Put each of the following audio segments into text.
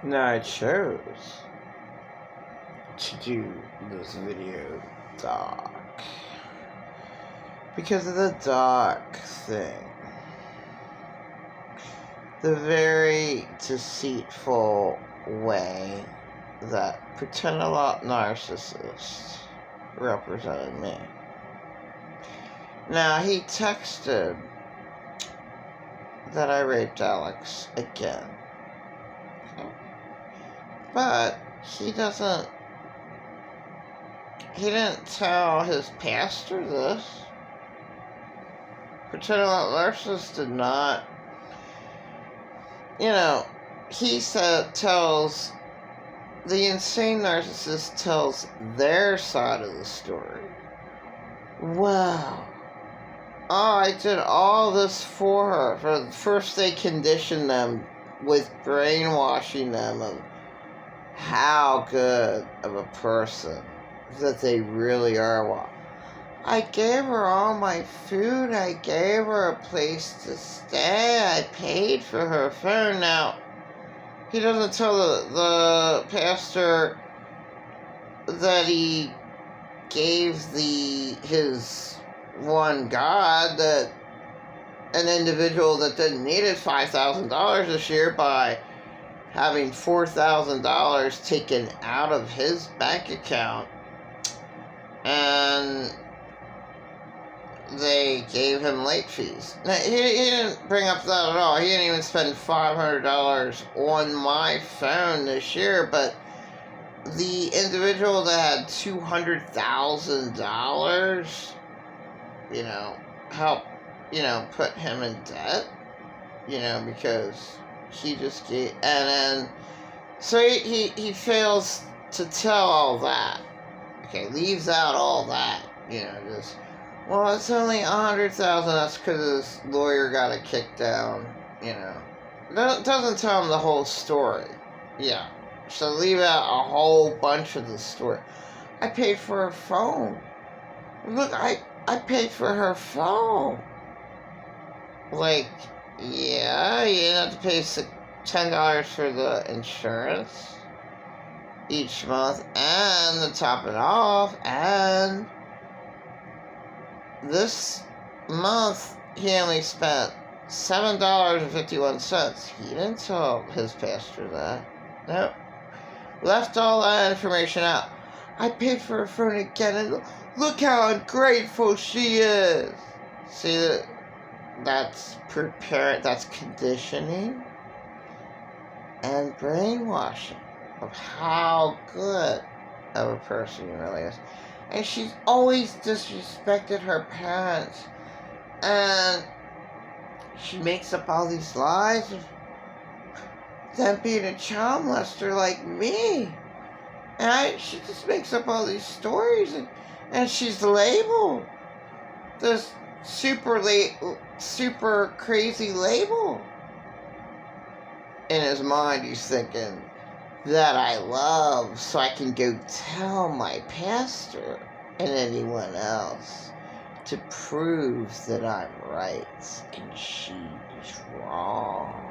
Now I chose to do this video dark because of the dark thing. The very deceitful way that Pretend a Lot Narcissist represented me. Now, he texted that I raped Alex again. Okay. But he didn't tell his pastor this. Pretend a Lot Narcissist did not. He tells the insane narcissist tells their side of the story. Wow. Oh, I did all this for her. First, they conditioned them with brainwashing them of how good of a person that they really are. Well, I gave her all my food. I gave her a place to stay. I paid for her phone. Now, he doesn't tell the pastor that he gave his one God, that an individual that didn't need it, $5,000 this year, by having $4,000 taken out of his bank account, and they gave him late fees. Now, he didn't bring up that at all. He didn't even spend $500 on my phone this year, but the individual that had $200,000, helped, put him in debt, because he just gave, and then, so he fails to tell all that. Okay, leaves out all that, just, well, it's only $100,000. That's because his lawyer got it kicked down. Doesn't tell him the whole story. Yeah, so leave out a whole bunch of the story. I paid for her phone. Look, I paid for her phone. Like, yeah, you didn't have to pay $10 for the insurance each month, and to top it off, and this month, he only spent $7.51. He didn't tell his pastor that. Nope. Left all that information out. I paid for her phone again, and look how ungrateful she is. See, that's conditioning and brainwashing of how good of a person he really is. And she's always disrespected her parents. And she makes up all these lies of them being a child molester like me. And she just makes up all these stories. And she's labeled this super crazy label. In his mind, he's thinking that I love, so I can go tell my pastor and anyone else to prove that I'm right and she is wrong.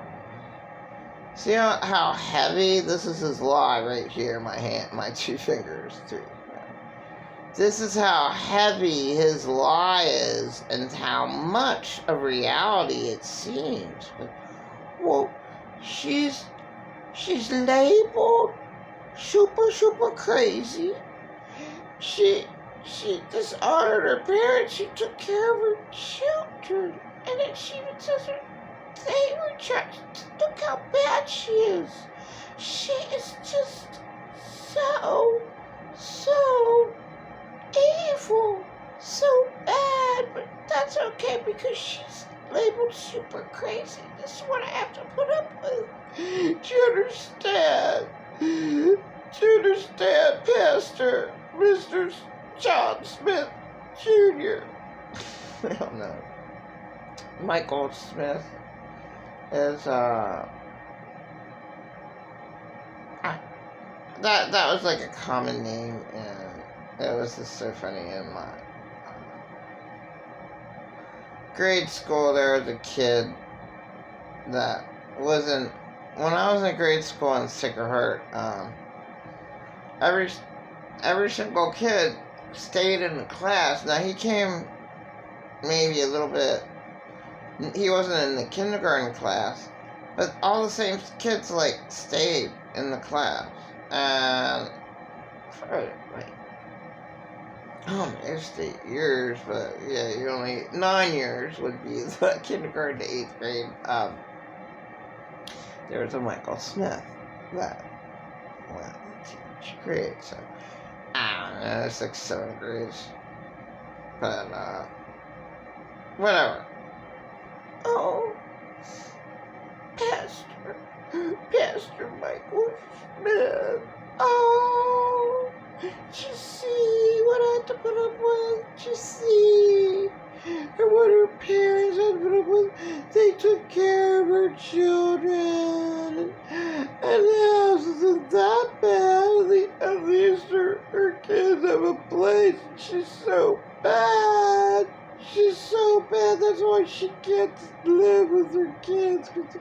See how heavy? This is his lie right here, my hand, my two fingers too. This is how heavy his lie is, and how much of reality it seems. Well, she's labeled super crazy. She dishonored her parents. She took care of her children, and then she even says they were trapped. Look how bad she is. She is just so evil, so bad. But that's okay because she's labeled super crazy. This is what I have to put up with. Do you understand? Do you understand, Pastor Mr. John Smith Jr.? I don't know. Michael Smith is that was like a common name, and it was just so funny in my grade school. There was a kid that wasn't when I was in grade school in Sacred Heart, every single kid stayed in the class. Now he came maybe a little bit. He wasn't in the kindergarten class, but all the same kids like stayed in the class, and for like it's 8 years, but yeah, you only 9 years would be the kindergarten to 8th grade. There was a Michael Smith that went to each grade, so I don't know, 6th, 7th grades, but whatever. Oh, Pastor Michael Smith. Oh, did you see what I had to put up with? Did you see? And what her parents had to put up with? They took care of her children. And the house isn't that bad. At least her kids have a place. She's so bad. She's so bad, that's why she can't live with her kids, because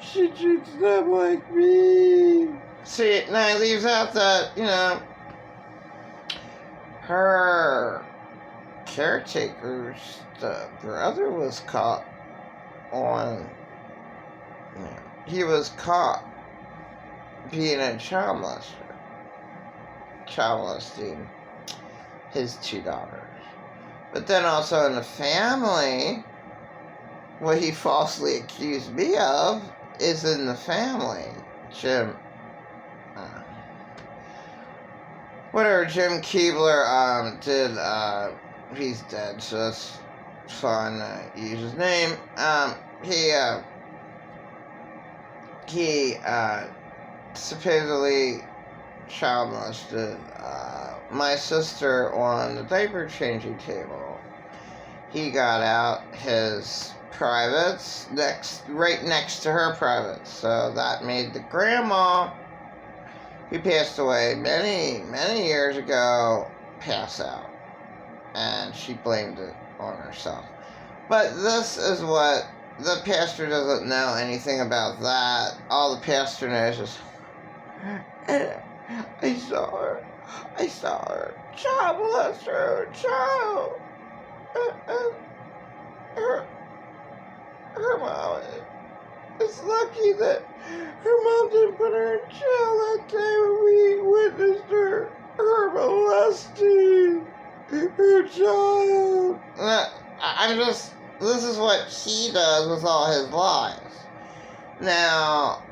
she treats them like me. See, now it leaves out that, her caretaker's brother was caught on, he was caught being a child molesting his 2 daughters. But then also in the family, what he falsely accused me of is in the family. Jim Keebler did, he's dead, so that's fine, use his name. He supposedly child molested my sister on the diaper changing table. He got out his privates right next to her privates, so that made the grandma, who passed away many, many years ago, pass out, and she blamed it on herself. But this is what the pastor doesn't know anything about that. All the pastor knows is, I saw her child molest her child. Her mom is lucky that her mom didn't put her in jail that day when we witnessed her molesting her child. This is what he does with all his lies. Now,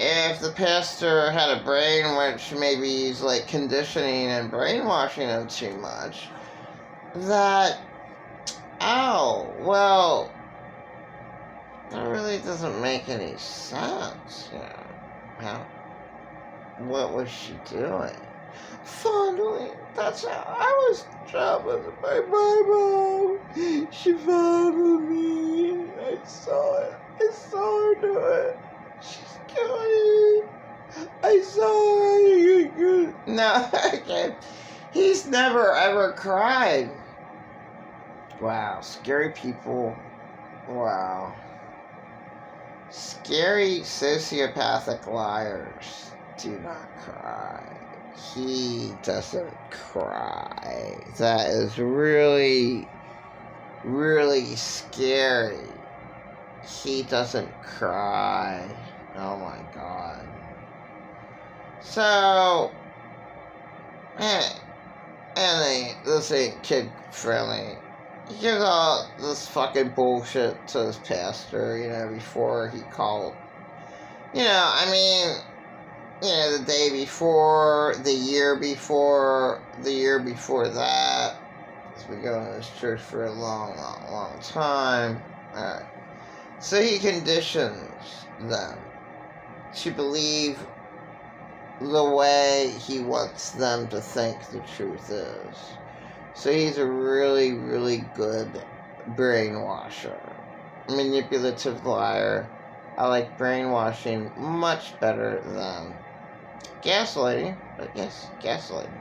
if the pastor had a brain which maybe he's like conditioning and brainwashing him too much, that really doesn't make any sense, What was she doing? Fondling. That's how I was traumatized by my mom. She fondled me. I saw it. I saw her do it. She's killing me. I saw her. No, okay. He's never ever cried. Wow, scary people. Wow. Scary sociopathic liars do not cry. He doesn't cry. That is really, really scary. He doesn't cry. Oh my God. So, this ain't kid friendly. He gives all this fucking bullshit to his pastor, before he called. The day before, the year before that. He's been going to this church for a long, long, long time. Alright. So he conditions them to believe the way he wants them to think the truth is. So he's a really, really good brainwasher. Manipulative liar. I like brainwashing much better than gaslighting. But yes, gaslighting.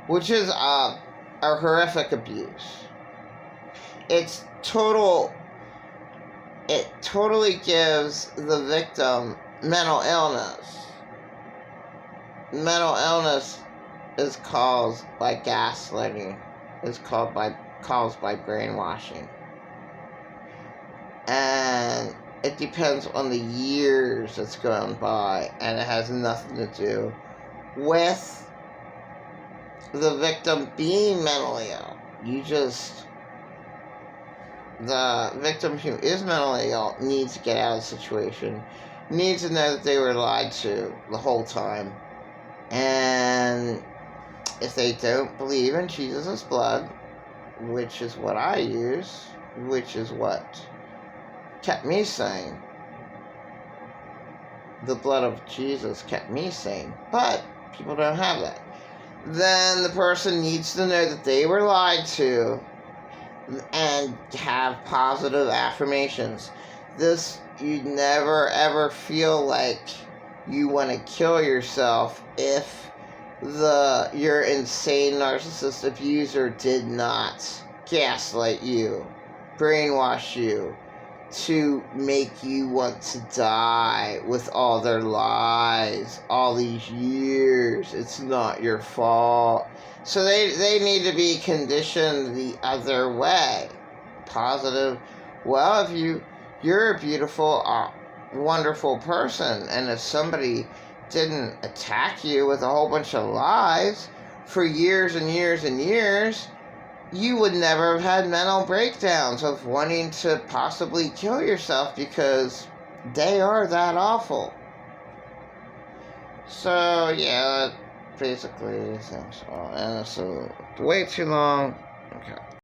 Which is a horrific abuse. It totally gives the victim mental illness. Mental illness is caused by gaslighting. Is caused by brainwashing. And it depends on the years that's gone by, and it has nothing to do with the victim being mentally ill. The victim who is mentally ill needs to get out of the situation, needs to know that they were lied to the whole time. And if they don't believe in Jesus' blood, which is what I use, which is what kept me sane, the blood of Jesus kept me sane, but people don't have that, then the person needs to know that they were lied to and have positive affirmations. You never ever feel like you want to kill yourself if your insane narcissist abuser did not gaslight you, brainwash you, to make you want to die with all their lies all these years. It's not your fault. So they need to be conditioned the other way. Positive. Well, if you're a beautiful, wonderful person, and if somebody didn't attack you with a whole bunch of lies for years and years and years, you would never have had mental breakdowns of wanting to possibly kill yourself because they are that awful. So, yeah, basically, and so way too long. Okay.